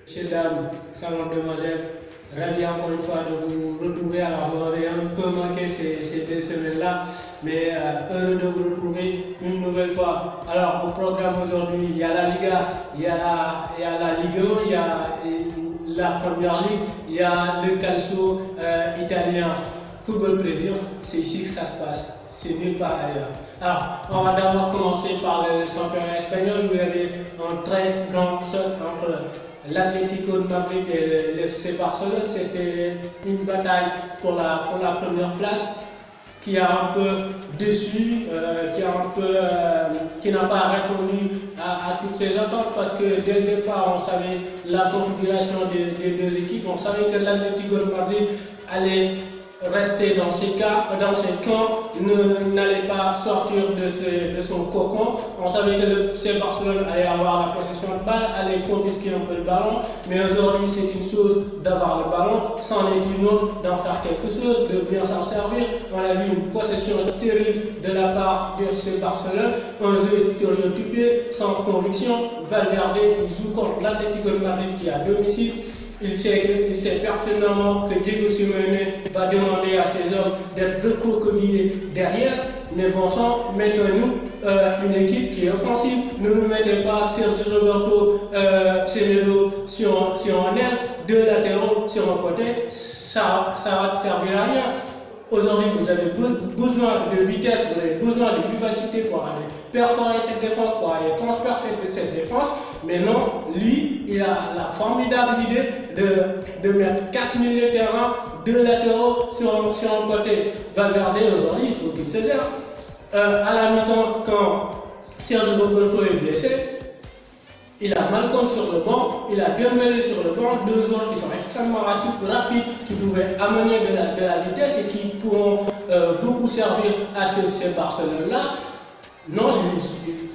Messieurs, dames, salon demoiselles, ravi encore une fois de vous retrouver. Alors, vous m'avez un peu manqué ces 2 semaines-là, mais heureux de vous retrouver une nouvelle fois. Alors, au programme aujourd'hui, il y a la Liga, il y a la Ligue 1, il y a la Première Ligue, il y a le calcio italien. Football plaisir, c'est ici que ça se passe. C'est nulle part ailleurs. Alors, on va d'abord commencer par le championnat espagnol. Vous avez un très grand choc entre l'Atlético de Madrid et le FC Barcelone. C'était une bataille pour la première place qui a un peu déçu, qui n'a pas répondu à toutes ces attentes, parce que dès le départ, on savait la configuration des deux équipes. On savait que l'Atlético de Madrid allait rester dans ses camps, n'allait pas sortir de son cocon. On savait que le FC Barcelone allait avoir la possession de balle, allait confisquer un peu le ballon, mais aujourd'hui c'est une chose d'avoir le ballon, c'en est une autre d'en faire quelque chose, de bien s'en servir. On a vu une possession stérile de la part du FC Barcelone, un jeu stéréotypé, sans conviction. Valverde, il joue contre l'Atlético de Madrid qui est à domicile. Il sait pertinemment que Diego Simeone va demander à ses hommes d'être recroquevillés derrière. Mais bon sang, mettons-nous une équipe qui est offensive. Ne nous mettez pas Sergio Roberto Semedo sur un aile, 2 latéraux sur un côté, ça va te servir à rien. Aujourd'hui, vous avez besoin de vitesse, vous avez besoin de vivacité pour aller perforer cette défense, pour aller transpercer cette défense. Mais non, lui, il a la formidable idée de mettre 4 milieux de terrain, 2 latéraux sur un côté. Valverde, aujourd'hui, il faut qu'il se gère. À la mi-temps, quand Sergio Roberto est blessé, il a Malcolm sur le banc, il a Dembélé sur le banc, 2 joueurs qui sont extrêmement rapides, qui pouvaient amener de la vitesse et qui pourront beaucoup servir à ce Barcelone-là. Non, lui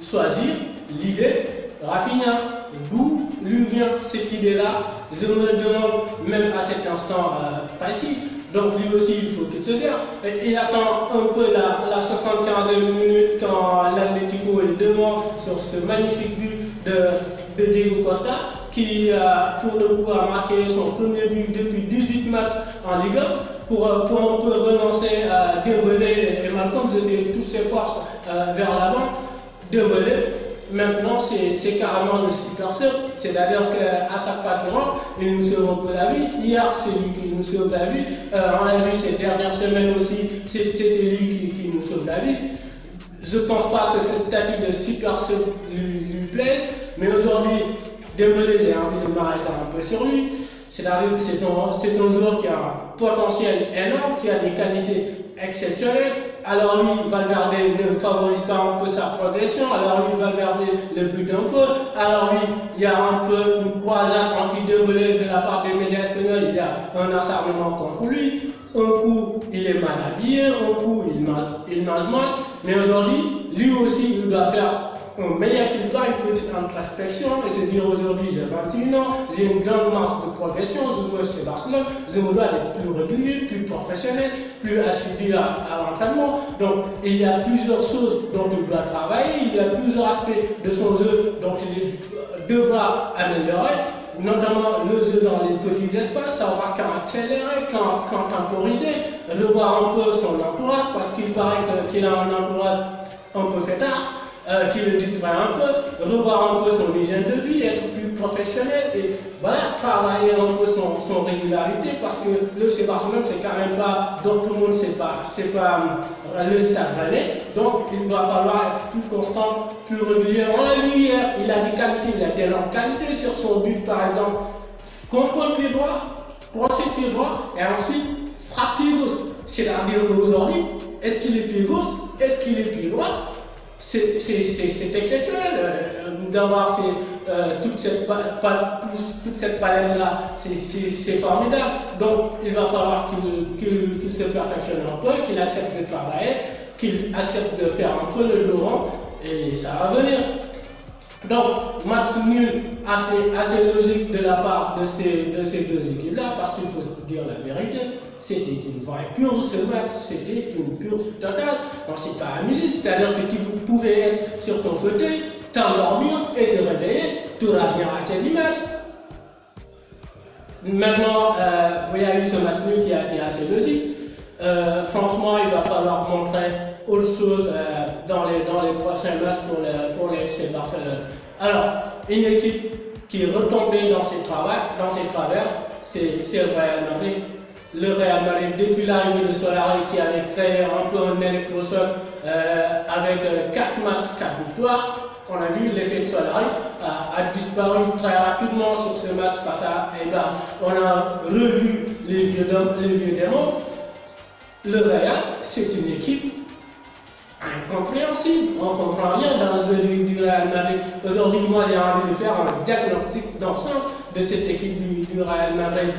choisir l'idée Rafinha. D'où lui vient cette idée-là? Je me le demande même à cet instant précis. Donc lui aussi, il faut qu'il se gère. Il attend un peu la 75e minute quand l'Atlético est devant sur ce magnifique but de Diego Costa, qui pour le coup a marqué son premier but depuis 18 matchs en Ligue 1 pour un peu relancer Dembélé et Malcolm, jeter toutes ses forces vers l'avant. Dembélé, maintenant c'est carrément le super sub, c'est-à-dire qu'à chaque fois qu'il rentre, il nous sauve un peu la vie. Hier, c'est lui qui nous sauve la vie. On l'a vu ces dernières semaines aussi, c'était lui qui nous sauve la vie. Je ne pense pas que ce statut de super sub lui plaise, mais aujourd'hui, Dembélé, j'ai envie de m'arrêter un peu sur lui. C'est-à-dire que c'est un joueur qui a un potentiel énorme, qui a des qualités exceptionnelles. Alors lui, Valverde ne favorise pas un peu sa progression. Alors lui, Valverde le bute un peu. Alors lui, il y a un peu une croisade anti-Dembélé de la part des médias espagnols. Il y a un acharnement contre lui. Un coup, il est mal habillé. Un coup, il mange mal. Mais aujourd'hui, lui aussi, il doit faire un meilleur qu'il doit, une petite introspection et se dire aujourd'hui j'ai 21 ans, j'ai une grande marge de progression, je joue chez Barcelone, je me dois d'être plus régulier, plus professionnel, plus assidu à l'entraînement. Donc il y a plusieurs choses dont il doit travailler, il y a plusieurs aspects de son jeu dont il devra améliorer, notamment le jeu dans les petits espaces, savoir quand accélérer, quand temporiser, revoir un peu son entourage, parce qu'il paraît qu'il a un entourage un peu fêtard, qui le distrait un peu, revoir un peu son hygiène de vie, être plus professionnel et voilà, travailler un peu son régularité, parce que le FC Barcelone c'est quand même pas, donc tout le monde c'est pas le Stade Rennais, donc il va falloir être plus constant, plus régulier. On l'a vu hier, il a des qualités, il a d'énormes qualités sur son but par exemple, contrôle pied droit, crochet pied droit et ensuite frappe pied gauche. C'est-à-dire qu'aujourd'hui, est-ce qu'il est pied gauche, est-ce qu'il est pied droit? C'est exceptionnel d'avoir toute cette palette-là, c'est formidable. Donc il va falloir qu'il se perfectionne un peu, qu'il accepte de travailler, qu'il accepte de faire un peu le dos rond, et ça va venir. Donc match nul assez logique de la part de ces 2 équipes-là, parce qu'il faut dire la vérité, c'était une vraie purge ce match, c'était une purge totale. On s'est pas amusé, c'est-à-dire que tu pouvais être sur ton fauteuil, t'endormir et te réveiller, tu n'auras rien raté du match. Maintenant, il y a eu ce match nul qui a été assez logique. Franchement, il va falloir montrer autre chose dans les prochains matchs pour le FC Barcelone. Alors, une équipe qui est retombée dans ses travers, c'est le Real Madrid. Le Real Madrid, depuis l'arrivée de Solari, qui avait créé un peu un électrochoc avec 4 matchs, 4 victoires, on a vu l'effet de Solari a disparu très rapidement sur ce match face à Eibar. On a revu les vieux démons. Le Real, c'est une équipe incompréhensible. On ne comprend rien dans le jeu du Real Madrid. Aujourd'hui, moi, j'ai envie de faire un diagnostic d'ensemble de cette équipe du Real Madrid.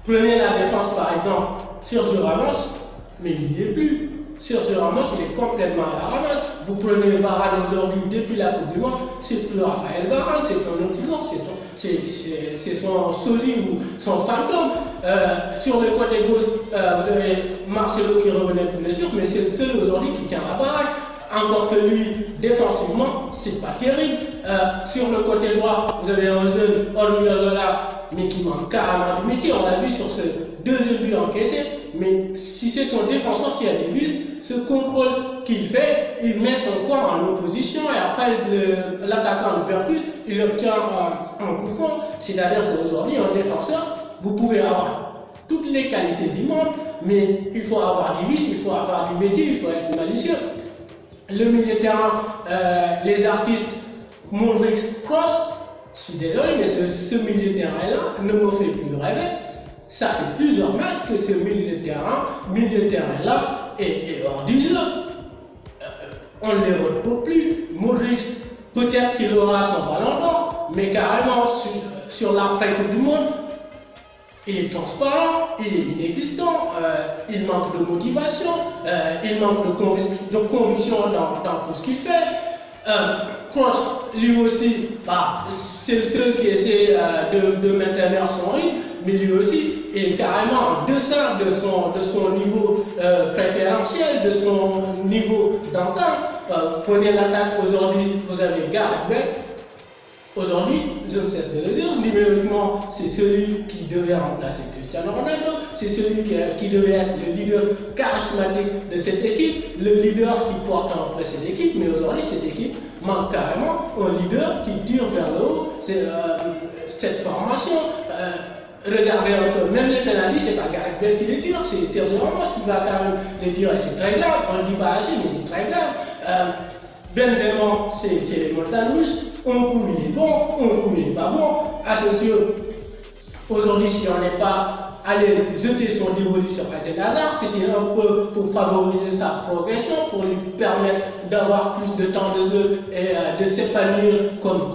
Prenez la défense, par exemple, Sergio Ramos, mais il n'y est plus. Sergio Ramos, il est complètement à la ramasse. Vous prenez Varane aujourd'hui, depuis la Coupe du Monde, c'est plus Raphaël Varane, c'est un autre joueur, c'est son sosie ou son fantôme. Sur le côté gauche, vous avez Marcelo qui revenait de blessure, mais c'est le seul aujourd'hui qui tient la baraque. Encore que lui, défensivement, c'est pas terrible. Sur le côté droit, vous avez un jeune Odriozola, mais qui manque carrément de métier. On l'a vu sur ce deuxième but encaissé. Mais si c'est ton défenseur qui a des vis, ce contrôle qu'il fait, il met son corps en opposition et après l'attaquant le percute, il obtient un coup franc. C'est-à-dire qu'aujourd'hui, un défenseur, vous pouvez avoir toutes les qualités du monde, mais il faut avoir des vis, il faut avoir du métier, il faut être malicieux. Le milieu de terrain, les artistes Modric, Kroos, je suis désolé, mais ce milieu de terrain-là ne me fait plus rêver. Ça fait plusieurs matchs que ce milieu de terrain-là est hors du jeu. On ne les retrouve plus. Modric, peut-être qu'il aura son ballon d'or, mais carrément sur l'après-Coupe du Monde, il est transparent, il est inexistant, il manque de motivation, il manque de conviction dans tout ce qu'il fait. Kroos, lui aussi, c'est le seul qui essaie de maintenir son rythme, mais lui aussi est carrément en deçà de son niveau préférentiel, de son niveau d'entente. Vous prenez l'attaque aujourd'hui, vous avez Gareth Bale. Aujourd'hui, je ne cesse de le dire, numériquement, c'est celui qui devait remplacer Cristiano Ronaldo, c'est celui qui devait être le leader charismatique de cette équipe, le leader qui porte en cette équipe, mais aujourd'hui, cette équipe manque carrément un leader qui tire vers le haut. Cette formation, regardez un peu, même les pénaltys, c'est pas Gareth Bale qui les tire, c'est Sergio Ramos qui va quand même les tirer, c'est très grave, on ne le dit pas assez, mais c'est très grave. Benzema, c'est les montagnes russes. Un coup il est bon, un coup il n'est pas bon. Asensio, aujourd'hui, si on n'est pas allé jeter son dévolu sur Eden Hazard, c'était un peu pour favoriser sa progression, pour lui permettre d'avoir plus de temps de jeu et de s'épanouir comme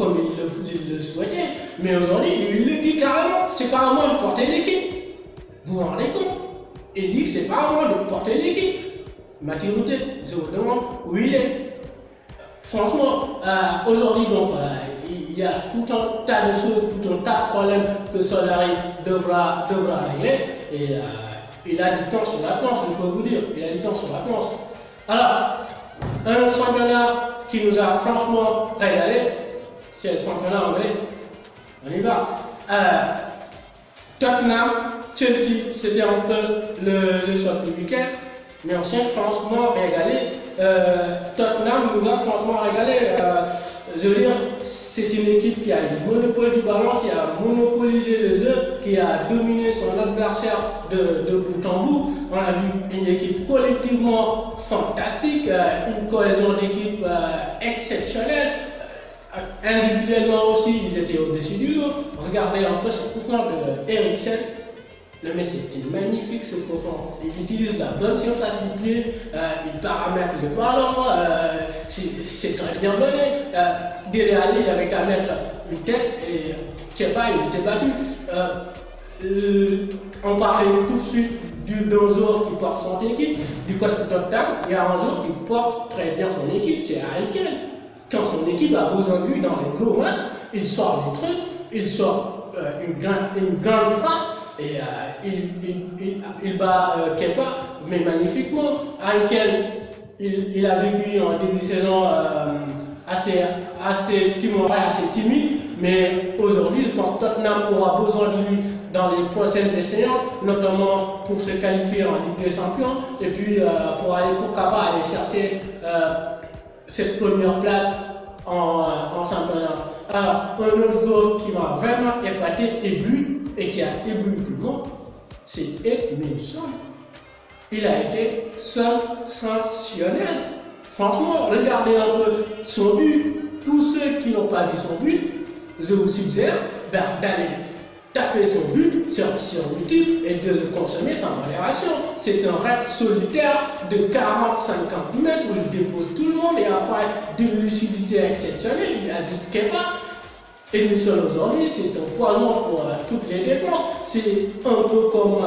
il le souhaitait. Mais aujourd'hui, il le dit carrément, c'est pas à moi de porter l'équipe. Vous vous rendez compte? Il dit que c'est pas à moi de porter l'équipe. Maturité, je vous demande où il est. Franchement, aujourd'hui, donc, il y a tout un tas de choses, tout un tas de problèmes que Solari devra régler. Et il a du temps sur la planche, je peux vous dire. Il a du temps sur la planche. Alors, un autre championnat qui nous a franchement régalé, c'est le championnat anglais. On y va. Tottenham, Chelsea, c'était un peu le choc du week-end. Mais on s'est franchement régalé. Tottenham nous a franchement régalé. Je veux dire, c'est une équipe qui a le monopole du ballon, qui a monopolisé le jeu, qui a dominé son adversaire de bout en bout. On a vu une équipe collectivement fantastique, une cohésion d'équipe exceptionnelle. Individuellement aussi, ils étaient au-dessus du lot. Regardez un peu ce coup franc de Eriksen. Le mec, c'était magnifique ce coup franc. Il utilise la bonne surface du pied, il paramètre le ballon, c'est très bien donné. Dele Alli, il avait qu'à mettre une tête et Kepa, il était battu. On parlait tout de suite d'un joueur qui porte son équipe. Du côté de Tottenham, il y a un joueur qui porte très bien son équipe, c'est Harry Kane. Quand son équipe a besoin de lui dans les gros matchs, il sort des trucs, il sort une grande frappe. Et il bat Kepa, mais magnifiquement. Harry Kane, il a vécu en début de saison assez timoré, assez timide, mais aujourd'hui, je pense que Tottenham aura besoin de lui dans les prochaines séances, notamment pour se qualifier en Ligue des Champions et puis pour aller pourquoi pas aller chercher cette première place en championnat. Alors, un autre joueur qui m'a vraiment épaté, ébloui et qui a ébloui tout le monde, c'est Edmilson. Il a été sensationnel. Franchement, regardez un peu son but. Tous ceux qui n'ont pas vu son but, je vous suggère d'aller taper son but sur YouTube et de le consommer sans modération. C'est un raid solitaire de 40-50 mètres où il dépose tout le monde et après d'une lucidité exceptionnelle, il ajoute Kepa. Edmilson aujourd'hui, c'est un poison pour toutes les défenses. C'est un peu comme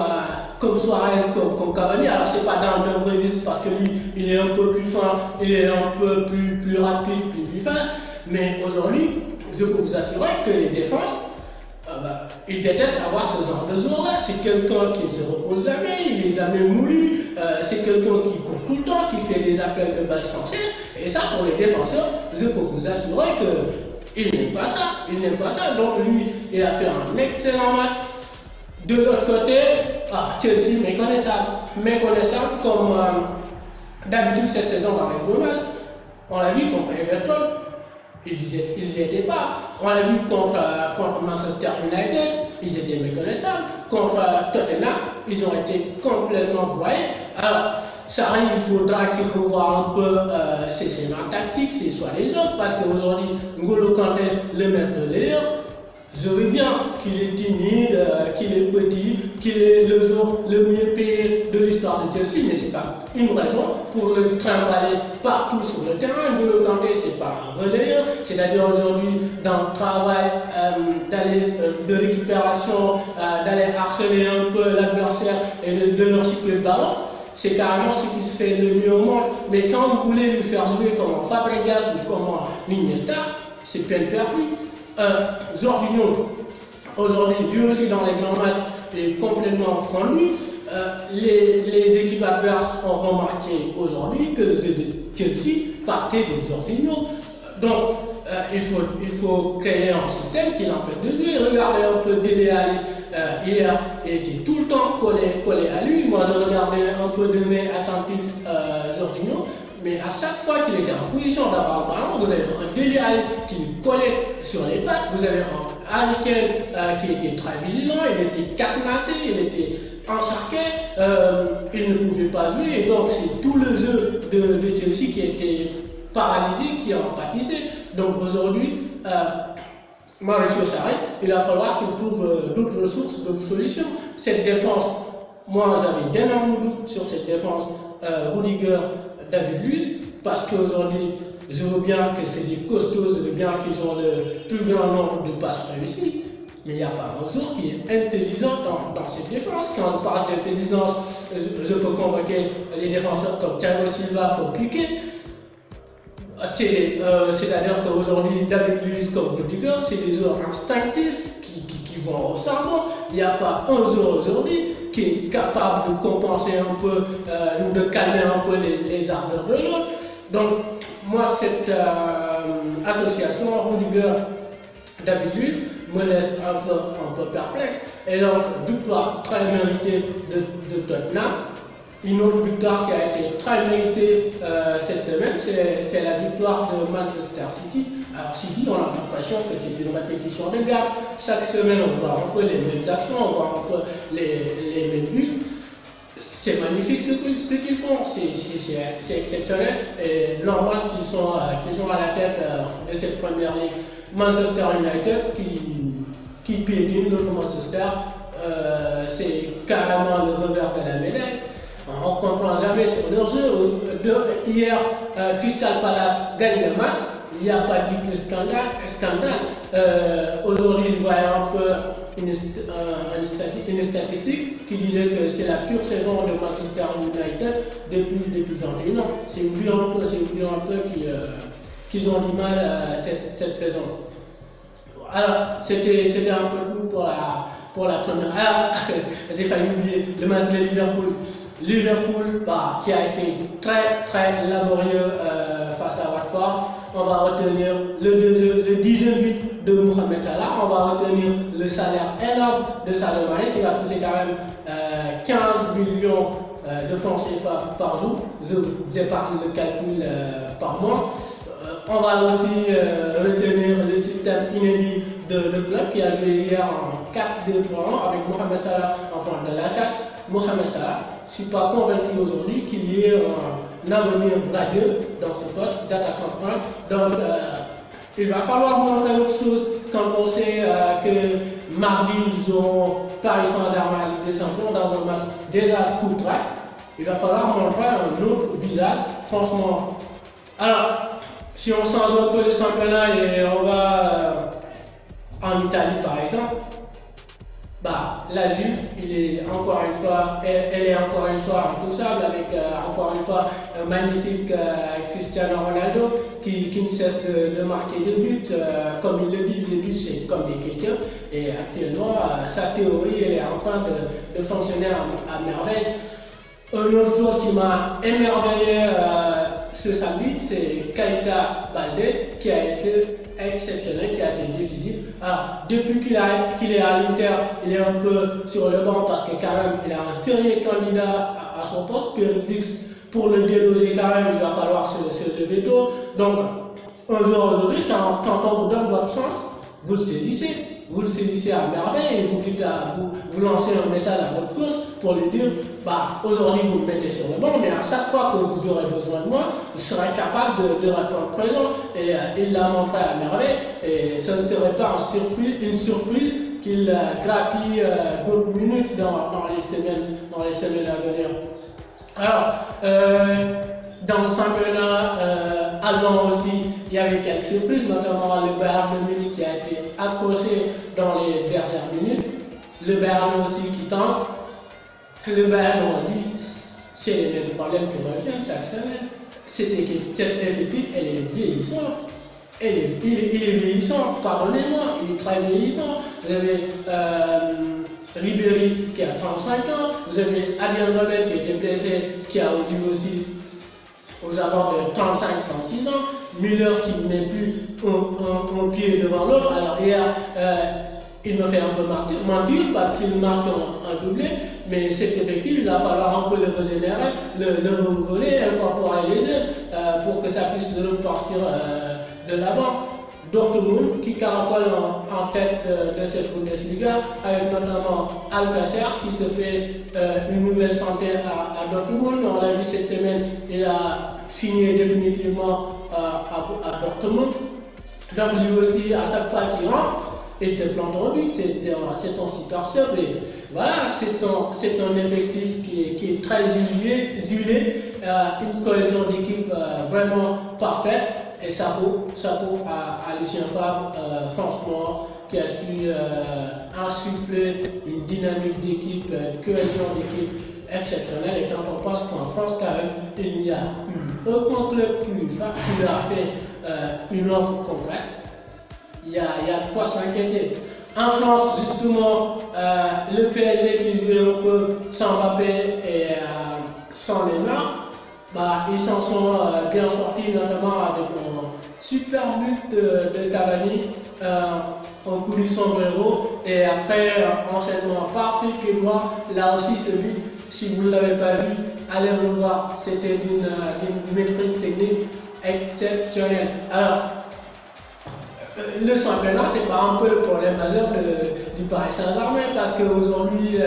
Suarez, comme Cavani. Alors, c'est pas dans le registre parce que lui, il est un peu plus fin, il est un peu plus rapide, plus vivace. Mais aujourd'hui, je peux vous assurer que les défenses, ils détestent avoir ce genre de joueur-là. C'est quelqu'un qui ne se repose jamais, il est jamais moulu. C'est quelqu'un qui court tout le temps, qui fait des appels de balles sans cesse. Et ça, pour les défenseurs, je peux vous assurer que il n'aime pas ça, donc lui, il a fait un excellent match. De l'autre côté, Chelsea, méconnaissable comme d'habitude cette saison dans les gros matchs. On l'a vu contre Everton, ils n'y étaient pas. On l'a vu contre Manchester United, ils étaient méconnaissables. Contre Tottenham, ils ont été complètement broyés. Alors, Sarri, il faudra qu'il revoie un peu ses schémas tactiques, ses choix des hommes, parce qu'aujourd'hui, N'Golo Kanté, le maître de l'air, je veux bien qu'il est timide, qu'il est petit, qu'il est le joueur le mieux payé de l'histoire de Chelsea, mais ce n'est pas une raison pour le trimballer partout sur le terrain. N'Golo Kanté, ce n'est pas un relayeur, c'est-à-dire aujourd'hui, dans le travail de récupération, d'aller harceler un peu l'adversaire et de leur cycler le ballon. C'est carrément ce qui se fait le mieux au monde. Mais quand vous voulez lui faire jouer comme Fabregas ou comme Iniesta, c'est peine perdue. Jorginho, aujourd'hui, lui aussi dans les grands matchs, est complètement fondu. Les équipes adverses ont remarqué aujourd'hui que le jeu de Chelsea partait de Jorginho. Donc, il faut créer un système qui l'empêche de jouer. Regardez un peu Dele Alli hier, il était tout le temps collé à lui. Moi, je regardais un peu de mes attentifs Jorginho, mais à chaque fois qu'il était en position d'avoir le ballon, vous avez un Dele Alli qui lui collait sur les pattes, vous avez un Harry Kane qui était très vigilant, il était cadenassé, il était encharqué, il ne pouvait pas jouer, et donc c'est tout le jeu de Chelsea qui était paralysé, qui a pâtissé. Donc aujourd'hui, Mauricio Sarri, il va falloir qu'il trouve d'autres ressources, d'autres solutions. Cette défense, moi j'avais d'énormes doutes sur cette défense Rudiger, David Luiz, parce qu'aujourd'hui, je veux bien que c'est des costauds, je veux bien qu'ils ont le plus grand nombre de passes réussies, mais il n'y a pas un joueur qui est intelligent dans cette défense. Quand je parle d'intelligence, je peux convoquer les défenseurs comme Thiago Silva, comme Piqué. C'est-à-dire qu'aujourd'hui, David Luiz comme Rudiger, c'est des joueurs instinctifs qui vont au charbon. Il n'y a pas un joueur aujourd'hui qui est capable de compenser un peu ou de calmer un peu les ardeurs de l'autre. Donc, moi, cette association Rudiger-David Luiz me laisse un peu perplexe. Et donc, victoire très méritée de Tottenham. Une autre victoire qui a été très méritée cette semaine, c'est la victoire de Manchester City. Alors City, on a l'impression que c'est une répétition de gars. Chaque semaine, on voit un peu les mêmes actions, on voit un peu les mêmes buts. C'est magnifique ce qu'ils font, c'est exceptionnel. Et normal qu'ils sont à la tête de cette première ligue. Manchester United qui piétine l'autre Manchester, c'est carrément le revers de la médaille. On ne comprend jamais sur leur jeu. Hier, Crystal Palace gagne le match. Il n'y a pas du tout scandale. Aujourd'hui, je voyais un peu une statistique qui disait que c'est la pure saison de Manchester United depuis 21 ans. C'est vous dire un peu qu'ils ont du mal cette saison. Alors, c'était un peu tout pour la première. J'ai failli oublier le match de Liverpool. Liverpool, qui a été très laborieux face à Watford. On va retenir le 10e but de Mohamed Salah. On va retenir le salaire énorme de Sadio Mané qui va coûter quand même 15 millions de francs CFA par jour. Je vous épargne le calcul par mois. On va aussi retenir le système inédit de le club qui a joué hier en 4-2-3-1 avec Mohamed Salah en pointe de l'attaque. Mohamed Salah, je ne suis pas convaincu aujourd'hui qu'il y ait un avenir radieux dans ce poste d'attaquant de pointe. Donc, il va falloir montrer autre chose quand on sait que mardi, ils ont Paris Saint-Germain Ligue des Champions dans un match déjà coup près. Il va falloir montrer un autre visage, franchement. Alors, si on change un peu le championnat et on va en Italie par exemple, la Juve, elle est encore une fois intouchable avec encore une fois un magnifique Cristiano Ronaldo qui ne cesse de marquer des buts. Comme il le dit, les buts c'est comme des questions et actuellement sa théorie elle est en train de fonctionner à merveille. Un autre joueur qui m'a émerveillé ce samedi, c'est Keita Balde qui a été exceptionnel, qui a été décisif. Alors, depuis qu'il est à l'Inter, il est un peu sur le banc parce que quand même, il a un sérieux candidat à son poste. Pierre Dix, pour le déloger quand même, il va falloir se lever tôt. Donc, un jour aujourd'hui, quand on vous donne votre chance, vous le saisissez. Vous le saisissez à merveille et vous lancez un message à votre coach pour lui dire aujourd'hui vous me mettez sur le banc, mais à chaque fois que vous aurez besoin de moi, je serai capable de répondre présent. Et il l'a montré à merveille et ce ne serait pas une surprise qu'il grappille d'autres minutes dans les semaines à venir. Alors, dans le championnat allemand aussi, il y avait quelques surprises, notamment le Bayern de Munich qui a été accroché dans les dernières minutes. Le Bayern aussi qui tente. Le Bayern, on dit, c'est les mêmes problèmes que reviennent chaque semaine. Cette effectif, elle est vieillissante. Il est vieillissant, pardonnez-moi, il est très vieillissant. Vous avez Ribéry qui a 35 ans, vous avez Adrien Rabiot qui était blessé, qui a dû aussi aux abords de 35-36 ans, Müller qui ne met plus un pied devant l'autre. Alors hier, il me fait un peu mentir parce qu'il marque un doublé, mais cet effectif, il va falloir un peu le régénérer, le renouveler, incorporer les jeunes pour que ça puisse repartir de l'avant. Dortmund qui caracole en tête de cette Bundesliga avec notamment Alcacer qui se fait une nouvelle santé à Dortmund. On l'a vu cette semaine, il a signé définitivement à Dortmund. Donc lui aussi, à chaque fois qu'il rentre, il te plante en but, c'est un super sub. Et voilà, c'est un effectif qui est très huilé, une cohésion d'équipe vraiment parfaite. Et chapeau à Lucien Favre, franchement, qui a su insuffler une dynamique d'équipe, une cohésion d'équipe exceptionnelle. Et quand on pense qu'en France, quand même, il n'y a eu aucun club qui lui a fait une offre concrète, il y a de quoi s'inquiéter. En France, justement, le PSG qui jouait un peu sans Mbappé et sans Neymar, ils s'en sont bien sortis, notamment avec un super but de Cavani, un coup du sombrero, et après enchaînement parfait que voir. Là aussi, ce but, si vous ne l'avez pas vu, allez le voir, c'était d'une maîtrise technique exceptionnelle. Alors, le championnat, c'est pas un peu le problème majeur du Paris Saint-Germain parce qu'aujourd'hui,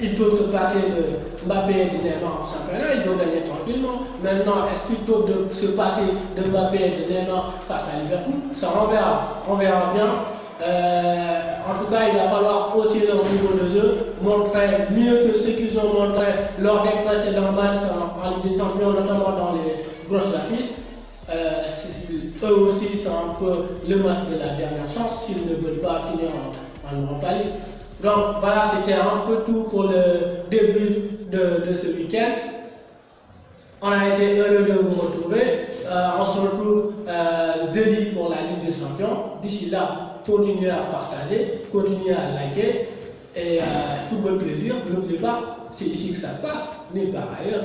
ils peuvent se passer de Mbappé et de Neymar en championnat, ils vont gagner tranquillement. Maintenant, est-ce qu'ils peuvent se passer de Mbappé et de Neymar face à Liverpool? Ça, on verra bien. En tout cas, il va falloir aussi leur niveau de jeu montrer mieux que ce qu'ils ont montré lors des précédents matchs en Ligue des Champions, notamment dans les grosses affiches. Eux aussi, c'est un peu le match de la dernière chance s'ils ne veulent pas finir en Europa League. Donc voilà, c'était un peu tout pour le débrief de ce week-end. On a été heureux de vous retrouver. On se retrouve jeudi pour la Ligue des Champions. D'ici là, continuez à partager, continuez à liker. Et football plaisir, n'oubliez pas, c'est ici que ça se passe, nulle part ailleurs.